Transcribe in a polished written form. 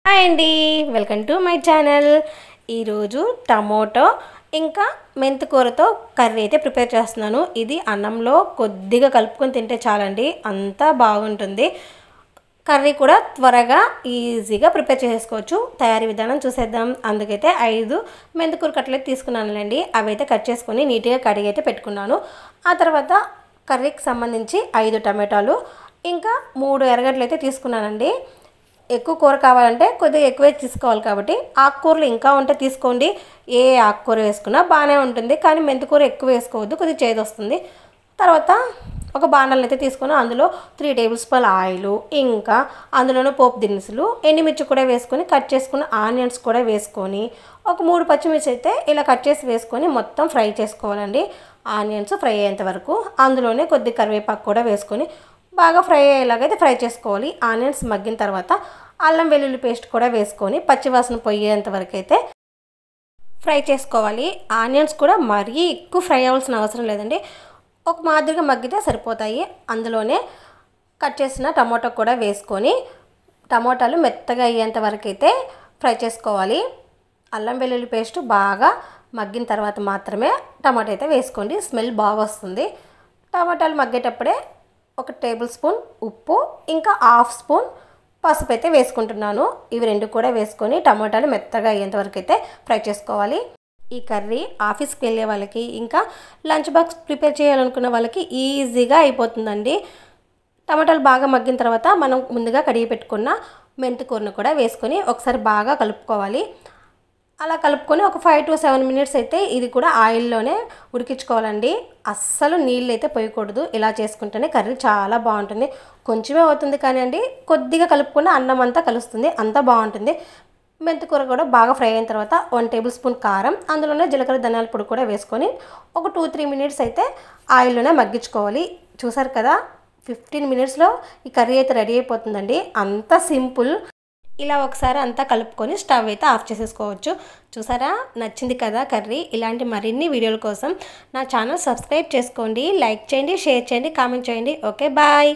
Hi అండి, welcome to my channel. ఈరోజు tomato ఇంకా మెంతికూరతో కర్రీ అయితే ప్రిపేర్ చేస్తున్నాను. ఇది అన్నంలో కొద్దిగా కలుపుకొని తింటే చాలండి, అంతా బాగుంటుంది. కర్రీ కూడా త్వరగా ఈజీగా ప్రిపేర్ చేసుకోవచ్చు. తయారీ విధానం చూసేద్దాం. అందుకైతే 5 మెంతికూర కట్టలు తీసుకున్నానులేండి. అవి అయితే కట్ చేసుకొని నీట్గా కడిగి అయితే పెట్టుకున్నాను. ఆ తర్వాత కర్రీకి సంబంధించి 5 టమాటాలు ఇంకా 3 ఎర్రగడ్డలు అయితే తీసుకున్నానండి. ఎక్కువ కూర కావాలంటే కొద్దిగా ఎక్కువే తీసుకోవాలి, కాబట్టి ఆకుకూరలు ఇంకా ఉంటే తీసుకోండి. ఏ ఆకుకూర వేసుకున్నా బాగానే ఉంటుంది, కానీ మెంతికూర ఎక్కువ వేసుకోవద్దు, కొద్దిగా చేదు వస్తుంది. తర్వాత ఒక బాండల్ని అయితే తీసుకొని అందులో 3 టేబుల్ స్పూన్ ఆయిల్, ఇంకా అందులోనే పోపు దినుసులు, ఎండుమిర్చి కూడా వేసుకొని కట్ చేసుకున్న ఆనియన్స్ కూడా వేసుకొని ఒక 3 పచ్చిమిర్చి అయితే ఇలా కట్ చేసి వేసుకొని మొత్తం ఫ్రై చేసుకోవాలండి. ఆనియన్స్ ఫ్రై అయ్యేంత వరకు అందులోనే కొద్ది కరివేపాకు కూడా వేసుకొని బాగా ఫ్రై అయ్యేలాగైతే ఫ్రై చేసుకోవాలి. ఆనియన్స్ మగ్గిన తర్వాత అల్లం వెల్లుల్లి పేస్ట్ కూడా వేసుకొని పచ్చివాసన పోయేంత వరకు అయితే ఫ్రై చేసుకోవాలి. ఆనియన్స్ కూడా మరీ ఎక్కువ ఫ్రై అవ్వాల్సిన అవసరం లేదండి, ఒక మాదిరిగా మగ్గితే సరిపోతాయి. అందులోనే కట్ చేసిన టమాటో కూడా వేసుకొని టమాటాలు మెత్తగా అయ్యేంత వరకు అయితే ఫ్రై చేసుకోవాలి. అల్లం వెల్లుల్లి పేస్ట్ బాగా మగ్గిన తర్వాత మాత్రమే టమాటో అయితే వేసుకోండి, స్మెల్ బాగా వస్తుంది. టమాటాలు మగ్గేటప్పుడే 1 టేబుల్ స్పూన్ ఉప్పు ఇంకా 1/2 స్పూన్ పసుపు అయితే వేసుకుంటున్నాను. ఇవి 2 కూడా వేసుకొని టమాటాలు మెత్తగా అయ్యేంత వరకు అయితే ఫ్రై చేసుకోవాలి. ఈ కర్రీ ఆఫీస్కి వెళ్ళే వాళ్ళకి ఇంకా లంచ్ బాక్స్ ప్రిపేర్ చేయాలనుకున్న వాళ్ళకి ఈజీగా అయిపోతుందండి. టమాటాలు బాగా మగ్గిన తర్వాత మనం ముందుగా కడిగి పెట్టుకున్న మెంతికూరను కూడా వేసుకొని ఒకసారి బాగా కలుపుకోవాలి. అలా కలుపుకొని ఒక 5 to 7 మినిట్స్ అయితే ఇది కూడా ఆయిల్లోనే ఉడికించుకోవాలండి. అస్సలు నీళ్ళు అయితే పోయకూడదు. ఇలా చేసుకుంటేనే కర్రీ చాలా బాగుంటుంది. కొంచెమే అవుతుంది కానీ అండి, కొద్దిగా కలుపుకున్న అన్నం అంతా కలుస్తుంది, అంతా బాగుంటుంది. మెంతికూర కూడా బాగా ఫ్రై అయిన తర్వాత 1 టేబుల్ స్పూన్ కారం, అందులోనే జీలకర్ర ధనియాల పొడి కూడా వేసుకొని ఒక 2-3 మినిట్స్ అయితే ఆయిల్లోనే మగ్గించుకోవాలి. చూసారు కదా, 15 మినిట్స్లో ఈ కర్రీ అయితే రెడీ అయిపోతుందండి. అంత సింపుల్. ఇలా ఒకసారి అంతా కలుపుకొని స్టవ్ అయితే ఆఫ్ చేసేసుకోవచ్చు. చూసారా, నచ్చింది కదా కర్రీ. ఇలాంటి మరిన్ని వీడియోల కోసం నా ఛానల్ సబ్స్క్రైబ్ చేసుకోండి, లైక్ చేయండి, షేర్ చేయండి, కామెంట్ చేయండి. Okay, bye.